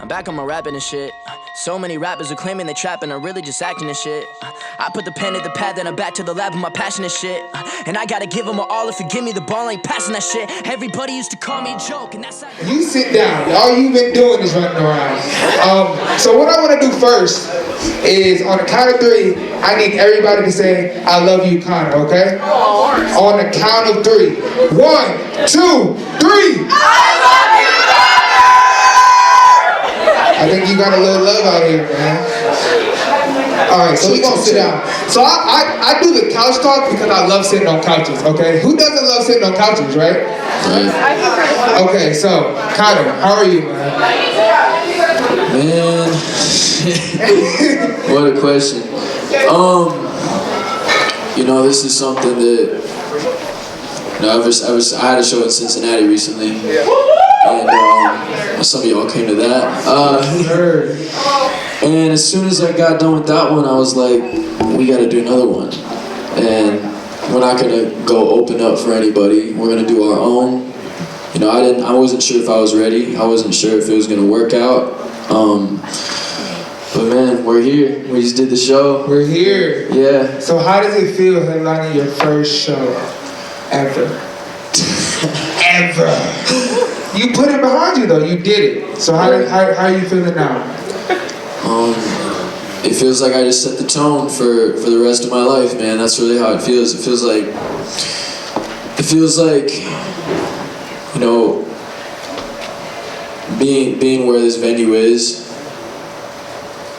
I'm back on my rapping and shit. So many rappers are claiming they trapping, I'm really just acting and shit. I put the pen to the pad, then I'm back to the lab with my passion and shit. And I gotta give them my all, if you give me the ball, I ain't passing that shit. Everybody used to call me a joke, and that's how you sit down. All you've been doing is running around. So what I want to do first is, on the count of 3, I need everybody to say, I love you, Conor, okay? On the count of 3. 1, 2, 3. I love you, Conor! I think you got a little love out here, man. Alright, so we're gonna sit down. So I do the couch talk because I love sitting on couches, okay? Who doesn't love sitting on couches, right? Okay, so, Conor, how are you, man? Man, what a question. You know, this is something that, you know, I had a show in Cincinnati recently, and some of y'all came to that. And as soon as I got done with that one, I was like, we gotta do another one. And we're not gonna go open up for anybody. We're gonna do our own. You know, I wasn't sure if I was ready. I wasn't sure if it was gonna work out. But man, we're here. We just did the show. We're here. Yeah. So how does it feel headlining your first show ever? Ever. You put it behind you though. You did it. So how are you feeling now? It feels like I just set the tone for the rest of my life, man. That's really how it feels. It feels like, you know, being where this venue is.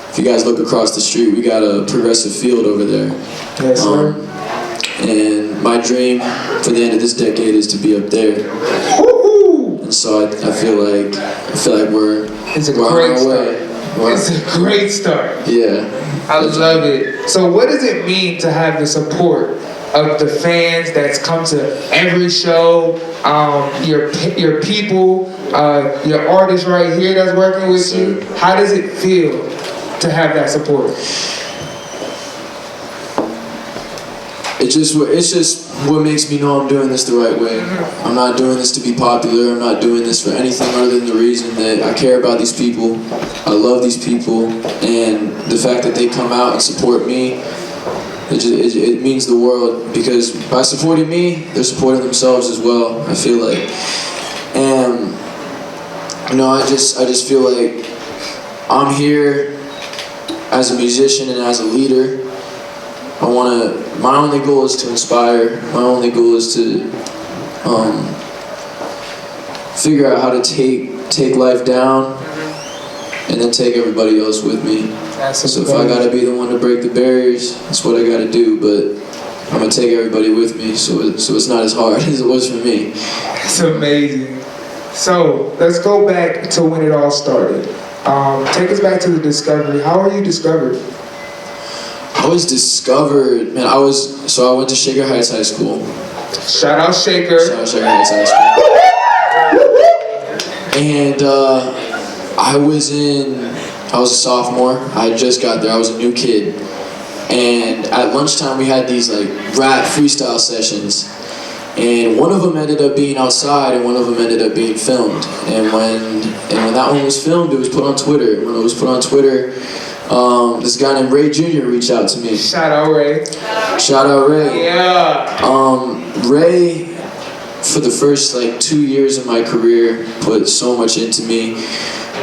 If you guys look across the street, we got a progressive field over there. Yes, sir. And my dream for the end of this decade is to be up there. Woo-hoo! And so I feel like we're on our way. It's a great start. Yeah. I love it. So what does it mean to have the support of the fans that's come to every show, your people, your artist right here that's working with you? How does it feel to have that support? It's just what makes me know I'm doing this the right way. I'm not doing this to be popular. I'm not doing this for anything other than the reason that I care about these people. I love these people, and the fact that they come out and support me, it means the world, because by supporting me, they're supporting themselves as well, I feel like. And you know, I just feel like I'm here as a musician and as a leader. My only goal is to inspire. My only goal is to figure out how to take life down and then take everybody else with me. So if I gotta be the one to break the barriers, that's what I gotta do, but I'm gonna take everybody with me, so it's not as hard as it was for me. It's amazing. So let's go back to when it all started. Take us back to the discovery. How were you discovered? I was discovered, man. I went to Shaker Heights High School. Shout out Shaker. Shout out Shaker Heights High School. And I was a sophomore. I had just got there. I was a new kid. And at lunchtime we had these like rap freestyle sessions. And one of them ended up being outside, and one of them ended up being filmed. And when that one was filmed, it was put on Twitter. When it was put on Twitter, this guy named Ray Jr. reached out to me. Shout out Ray. Shout out Ray. Yeah. Ray, for the first like 2 years of my career, put so much into me.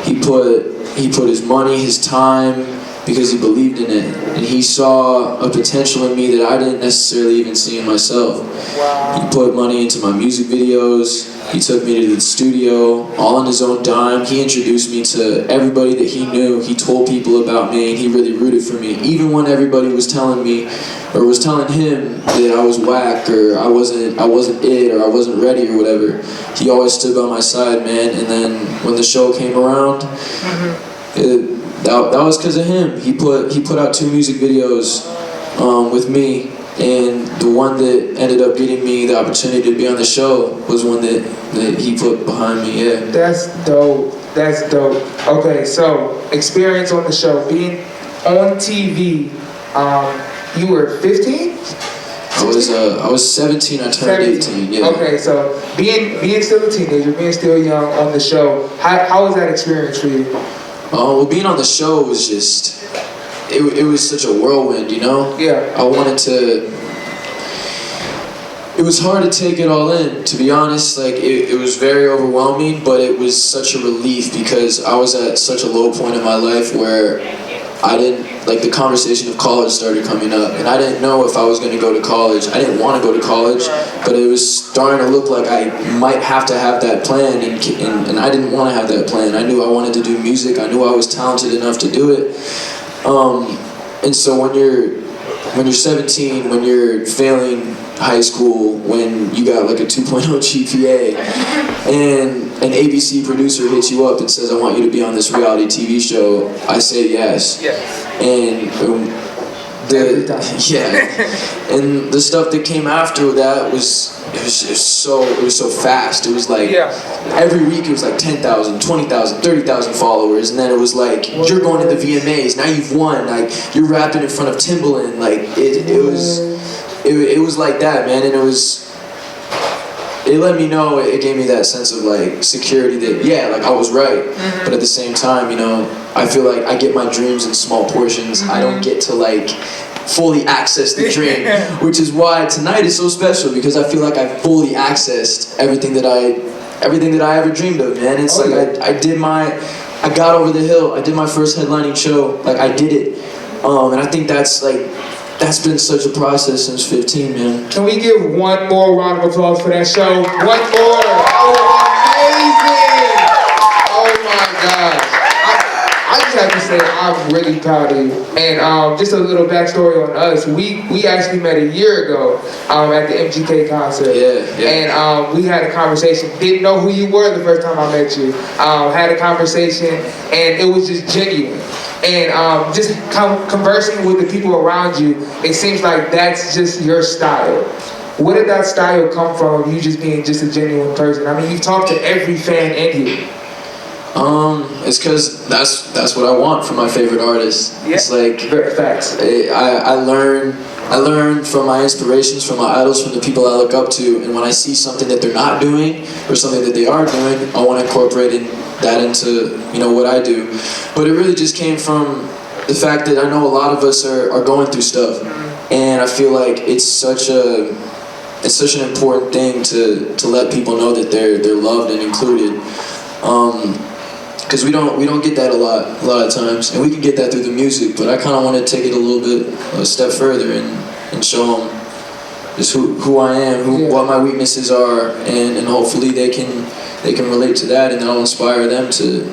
He put his money, his time, because he believed in it, and he saw a potential in me that I didn't necessarily even see in myself. Wow. He put money into my music videos. He took me to the studio, all on his own dime. He introduced me to everybody that he knew. He told people about me, and he really rooted for me. Even when everybody was telling me, or was telling him that I was whack, or I wasn't it, or I wasn't ready, or whatever, he always stood by my side, man. And then when the show came around, that was because of him. He put out 2 music videos with me, and the one that ended up getting me the opportunity to be on the show was one that he put behind me. Yeah. That's dope. That's dope. Okay, so experience on the show, being on TV. You were 15? I was 17. I turned 18. Yeah. Okay, so being still a teenager, being still young on the show, how was that experience for you? Well, being on the show was just, it was such a whirlwind, you know? Yeah. I wanted to, it was hard to take it all in, to be honest. Like, it was very overwhelming, but it was such a relief because I was at such a low point in my life where I didn't, like, the conversation of college started coming up, and I didn't know if I was going to go to college. I didn't want to go to college, but it was starting to look like I might have to have that plan, and I didn't want to have that plan. I knew I wanted to do music. I knew I was talented enough to do it. And so when you're 17, when you're failing high school, when you got like a 2.0 GPA, and an ABC producer hits you up and says, I want you to be on this reality TV show, I say yes. And and the stuff that came after that was so fast. It was like every week it was like 10,000, 20,000, 30,000 followers, and then it was like you're going to the VMAs, now you've won, like you're rapping in front of Timbaland, like it was like that, man, and it let me know, it gave me that sense of like security that like I was right, but at the same time, you know, I feel like I get my dreams in small portions. I don't get to like fully access the dream, which is why tonight is so special, because I feel like I fully accessed everything that I ever dreamed of, man. It's I got over the hill. I did my first headlining show, like I did it, and I think that's been such a process since 15, man. Can we give one more round of applause for that show? One more! That was amazing! Oh my gosh. I just have to say I'm really proud of you. And just a little backstory on us. We actually met a year ago at the MGK concert. And we had a conversation. Didn't know who you were the first time I met you. Had a conversation, and it was just genuine. And just conversing with the people around you, it seems like that's just your style. Where did that style come from, of you just being just a genuine person? I mean, you've talked to every fan in here. It's because that's what I want from my favorite artists. It's like facts. I learn from my inspirations, from my idols, from the people I look up to, and when I see something that they're not doing or something that they are doing, I want to incorporate that into, you know, what I do. But it really just came from the fact that I know a lot of us are going through stuff, and I feel like it's such an important thing to let people know that they're loved and included. Because we don't get that a lot of times, and we can get that through the music, but I kind of want to take it a step further and show them just who I am, what my weaknesses are, and hopefully they can relate to that, and I'll inspire them to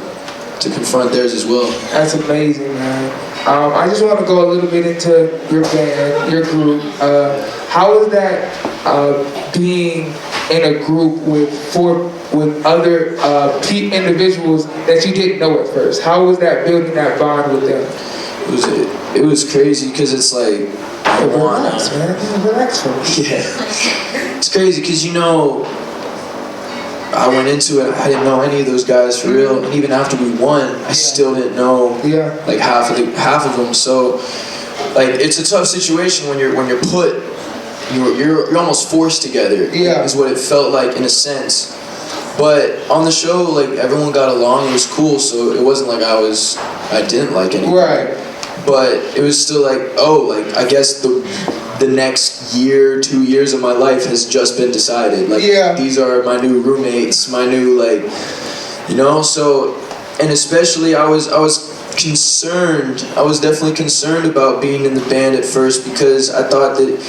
confront theirs as well. That's amazing, man. I just want to go a little bit into your band, your group. How is that being in a group with other individuals that you didn't know at first? How was that building that bond with them? It was crazy because it's like relax, man. Relax for me. Yeah, it's crazy because, you know, I went into it, I didn't know any of those guys for real, and even after we won, I still didn't know like half of them. So like it's a tough situation when you're put, you're almost forced together. Is what it felt like in a sense. But on the show, like everyone got along, it was cool, so it wasn't like I didn't like anyone. Right. But it was still like, I guess the next year, 2 years of my life has just been decided. Like these are my new roommates, my new, like, you know. So, and especially I was concerned. I was definitely concerned about being in the band at first, because I thought that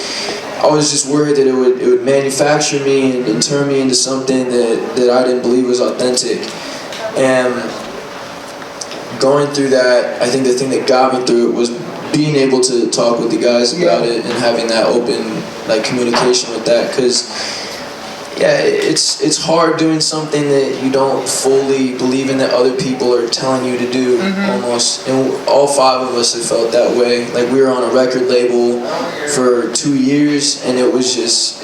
I was just worried that it would manufacture me and turn me into something that I didn't believe was authentic. And going through that, I think the thing that got me through it was being able to talk with the guys about it and having that open, like, communication with that, because it's hard doing something that you don't fully believe in that other people are telling you to do, almost. And all 5 of us have felt that way. Like, we were on a record label for 2 years, and it was just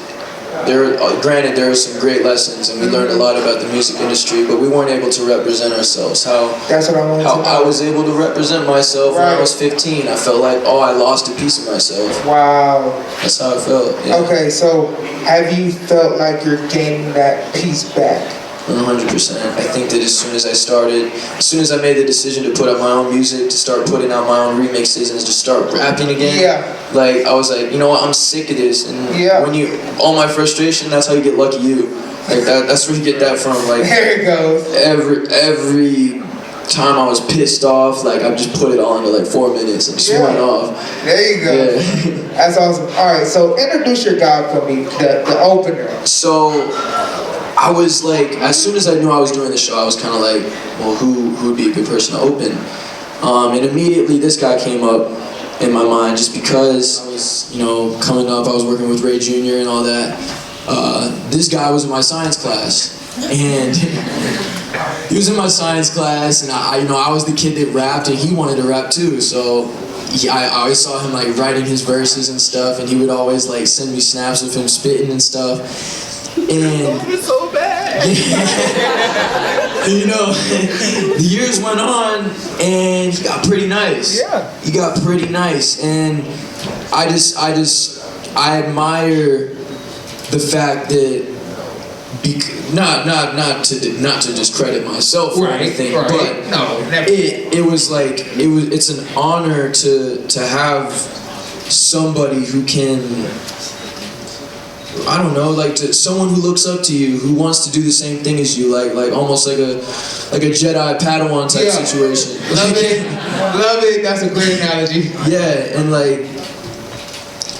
granted, there were some great lessons, and we learned a lot about the music industry, but we weren't able to represent ourselves. That's what I wanted to know. I was able to represent myself when I was 15. I felt like, I lost a piece of myself. Wow. That's how I felt. Okay, so have you felt like you're gaining that piece back? 100%. I think that as soon as I made the decision to put up my own music, to start putting out my own remixes and to start rapping again, like I was like, you know what, I'm sick of this. And when all my frustration, that's how you get Lucky You. Like that's where you get that from. Like there it goes. Every time I was pissed off, like I just put it on to like 4 minutes and just went off. There you go. Yeah. That's awesome. All right, so introduce your guy for me, the opener. So I was like, as soon as I knew I was doing the show, I was kind of like, well, who would be a good person to open? And immediately this guy came up in my mind, just because I was, you know, coming up, I was working with Ray Jr. and all that. This guy was in my science class, and he was in my science class, and I was the kid that rapped, and he wanted to rap too. So I always saw him like writing his verses and stuff, and he would always like send me snaps of him spitting and stuff. And it's so bad. You know, the years went on, and he got pretty nice. Yeah. He got pretty nice, and I admire the fact that, not to discredit myself or anything, but no, never. It was like it's an honor to have somebody who can, I don't know, like someone who looks up to you, who wants to do the same thing as you, like almost like a Jedi Padawan type situation. Love it, love it. That's a great analogy. Yeah, and like.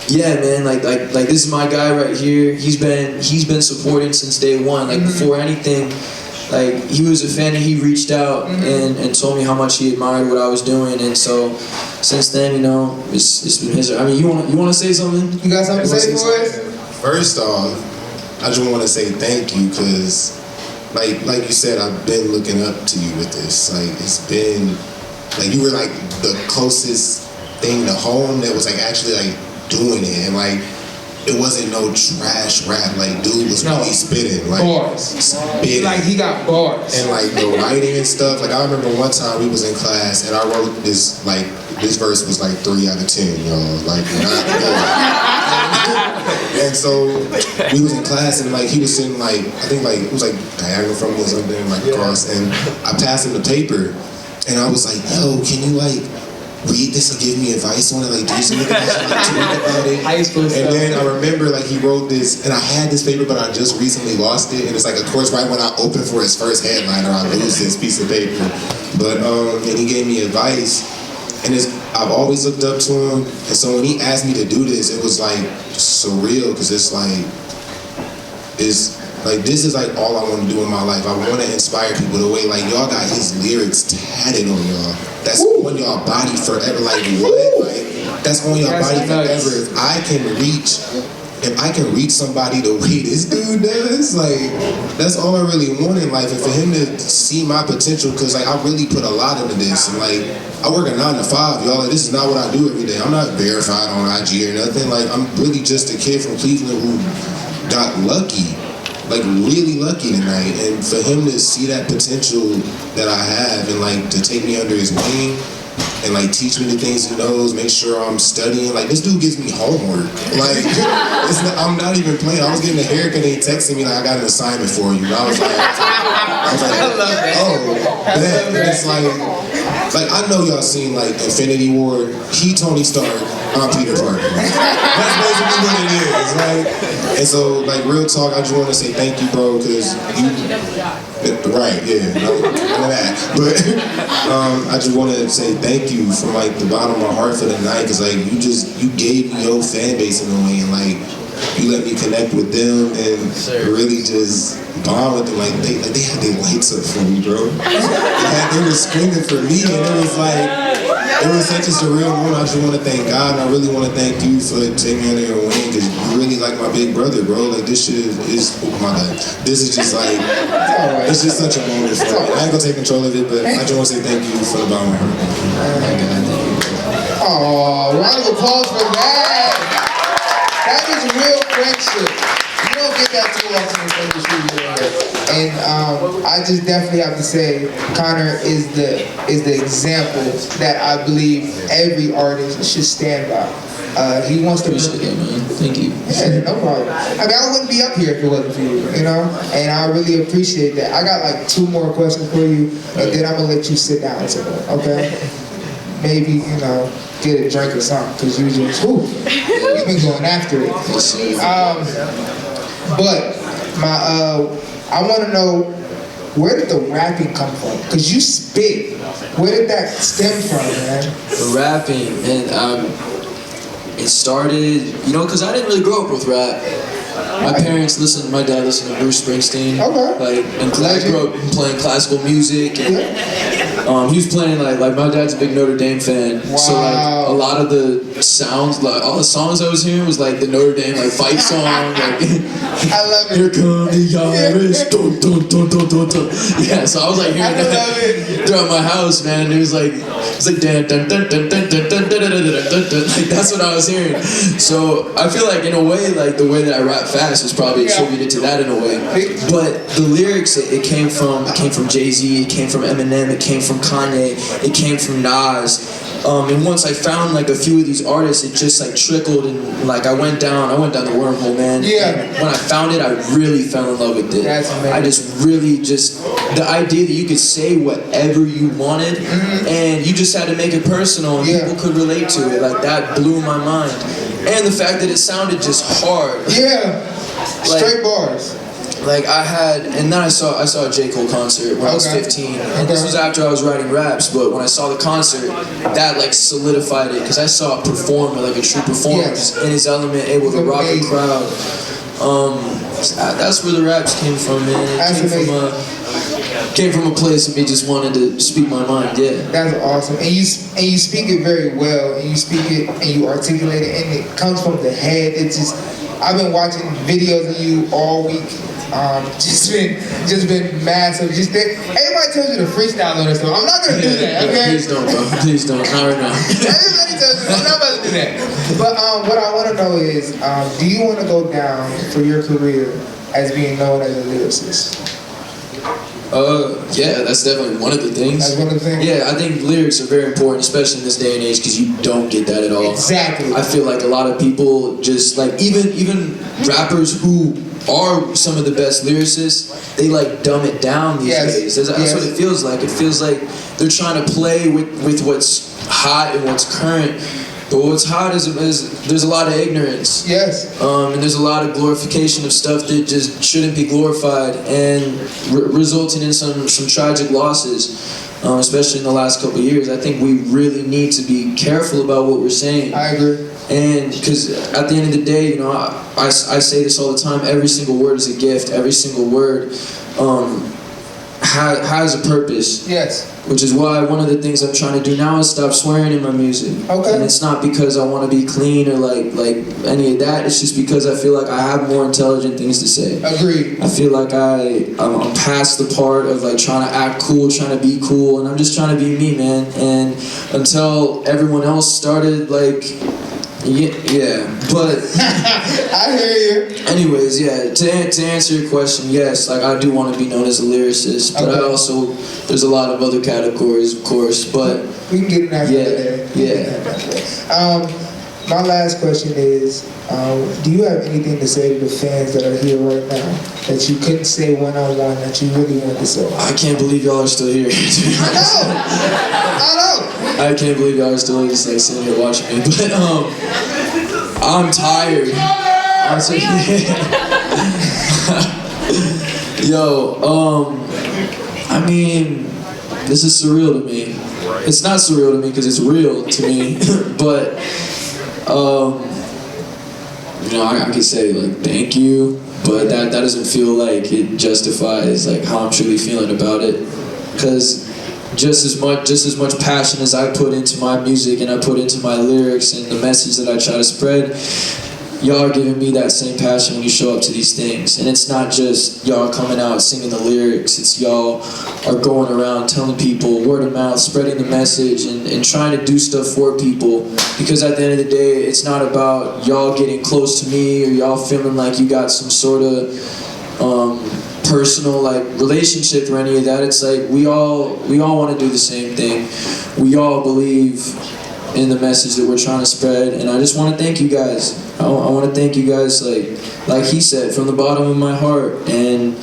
Yeah, man, like this is my guy right here. He's been supporting since day one. Like before anything, like he was a fan, and he reached out and told me how much he admired what I was doing. And so since then, you know, it's been his. I mean, you want to say something? You got something to say, boys? First off, I just want to say thank you, because like you said, I've been looking up to you with this. Like it's been like you were like the closest thing to home that was like actually like doing it, and like it wasn't no trash rap. Like dude was really spitting, like bars. Spitting. Like he got bars. And like the writing and stuff. Like I remember one time we was in class and I wrote this verse was like 3 out of 10, y'all. Like not good. And so we was in class and like he was sitting like I think like it was like diagonal from me or something like across, and I passed him the paper and I was like, yo, can you like read this and give me advice on it, like do something like tweet about it. And then I remember like he wrote this, and I had this paper but I just recently lost it, and it's like of course right when I open for his first headliner I lose this piece of paper. But and he gave me advice, and I've always looked up to him, and so when he asked me to do this, it was like surreal, because it's like this is like all I want to do in my life. I want to inspire people the way like y'all got his lyrics tatted on y'all. That's on y'all body forever. Like what? Like that's on y'all body forever. If I can reach somebody the way this dude does, like that's all I really want in life. And for him to see my potential, because like I really put a lot into this, and like I work a 9 to 5, y'all. Like this is not what I do every day. I'm not verified on IG or nothing. Like I'm really just a kid from Cleveland who got lucky. Like really lucky tonight, and for him to see that potential that I have, and like to take me under his wing and like teach me the things he knows, make sure I'm studying. Like this dude gives me homework. Like I'm not even playing. I was getting a haircut and he texted me like, I got an assignment for you. And I was like oh, man. It's like I know y'all seen like Infinity War. He Tony Stark, I'm Peter Parker. That's basically what it is. Like, and so like real talk, I just want to say thank you, bro, because you. Right, yeah, none of that. But I just want to say thank you from like the bottom of my heart for the night, because like you gave me your fan base in a way, and like you let me connect with them and really just bond with them. Like they had their lights up for me, bro. They were screaming for me, and it was like. It was such a surreal moment. I just want to thank God, and I really want to thank you for taking me under your wing, because you really like my big brother, bro. Like this shit is oh my God. This is just like it's just such a moment for me. I ain't gonna take control of it, but I just want to say thank you for the bottom of my heart. Oh, round of applause for that. That is real friendship. You don't get that too often in the industry. And I just definitely have to say, Conor is the example that I believe every artist should stand by. He wants to. Appreciate it, man. Thank you. Yeah, no problem. I mean, I wouldn't be up here if it wasn't for you, you know? And I really appreciate that. I got like 2 more questions for you, and then I'm gonna let you sit down somewhere, okay? Maybe, you know, get a drink or something, because you just, you've been going after it. But I want to know, where did the rapping come from? Because you spit. Where did that stem from, man? The rapping, and it started, you know, because I didn't really grow up with rap. My parents listened, my dad listened to Bruce Springsteen. Okay. And I grew up playing classical music. And, he was playing, like my dad's a big Notre Dame fan. Wow. So, like, a lot of the sounds, like, all the songs I was hearing was, like, the Notre Dame, like, fight song. Like, I love it. Here come the Irish. Dun, dun, dun, dun, dun, dun. Yeah, so I was, like, hearing that throughout my house, man. It was, like, dun, dun, dun, dun, dun, dun, dun, dun, dun, dun, dun. Like, that's what I was hearing. So, I feel like, in a way, like, the way that I rap fast was probably attributed to that in a way. But the lyrics, it came from Jay-Z, it came from Eminem, it came from Kanye, it came from Nas. And once I found like a few of these artists, it just like trickled, and like I went down the wormhole, man. Yeah. And when I found it, I really fell in love with it. That's amazing. I just really the idea that you could say whatever you wanted, and you just had to make it personal, and people could relate to it. Like that blew my mind, and the fact that it sounded just hard. Yeah. Straight bars. Like and then I saw a J. Cole concert when I was 15, and this was after I was writing raps. But when I saw the concert, that like solidified it, because I saw a performer, like a true performer, just in his element, able to rock a crowd. That's where the raps came from, man. It came from a place of me just wanting to speak my mind. Yeah. That's awesome, and you speak it very well, and you speak it and you articulate it, and it comes from the head. It's just, I've been watching videos of you all week. Just been massive. Everybody tells you to freestyle on this, so I'm not gonna do that. Okay? Please don't, bro. Please don't. Not right now. Everybody tells you, I'm not about to do that. But what I want to know is, do you want to go down for your career as being known as a lyricist? Yeah, that's definitely one of the things. That's one of the things? Yeah, I think lyrics are very important, especially in this day and age, because you don't get that at all. Exactly. I feel like a lot of people just, like, even rappers who are some of the best lyricists, they, like, dumb it down these days. That's what it feels like. It feels like they're trying to play with what's hot and what's current. But what's hot is there's a lot of ignorance. Yes. And there's a lot of glorification of stuff that just shouldn't be glorified, and resulting in some tragic losses, especially in the last couple of years. I think we really need to be careful about what we're saying. I agree. And because at the end of the day, you know, I say this all the time, every single word is a gift. Every single word has a purpose. Yes. Which is why one of the things I'm trying to do now is stop swearing in my music. Okay. And it's not because I want to be clean or like any of that. It's just because I feel like I have more intelligent things to say. Agreed. I feel like I'm past the part of like trying to act cool, trying to be cool, and I'm just trying to be me, man. And until everyone else started like, yeah, but I hear you. Anyways, yeah, to answer your question, yes, like I do want to be known as a lyricist, but I also, there's a lot of other categories, of course, but we can get in that my last question is, do you have anything to say to the fans that are here right now that you couldn't say one-on-one that you really want to say? I can't believe y'all are still here. I know. I can't believe y'all are still just like sitting here watching me, but I'm tired. I mean, this is surreal to me. It's not surreal to me because it's real to me, but you know, I can say like thank you, but that doesn't feel like it justifies like how I'm truly feeling about it, because just as much passion as I put into my music and I put into my lyrics and the message that I try to spread, y'all are giving me that same passion when you show up to these things. And it's not just y'all coming out singing the lyrics, it's y'all are going around telling people, word of mouth, spreading the message and trying to do stuff for people. Because at the end of the day, it's not about y'all getting close to me or y'all feeling like you got some sort of personal like relationship or any of that. It's like we all want to do the same thing. We all believe in the message that we're trying to spread. And I just want to thank you guys. I want to thank you guys, like he said, from the bottom of my heart. And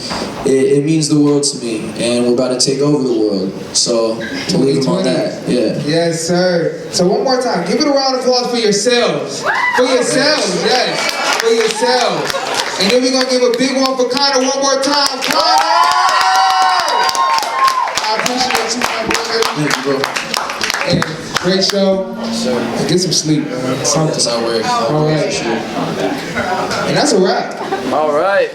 it means the world to me. And we're about to take over the world. So to leave them on that, yeah. Yes, sir. So one more time, give it a round of applause for yourselves. For yourselves, yes. For yourselves. And then we're going to give a big one for Conor one more time. Conor! I appreciate you, my brother. Thank you, bro. And great show. Sir. Get some sleep. That's how it works. All right. And that's a wrap. All right.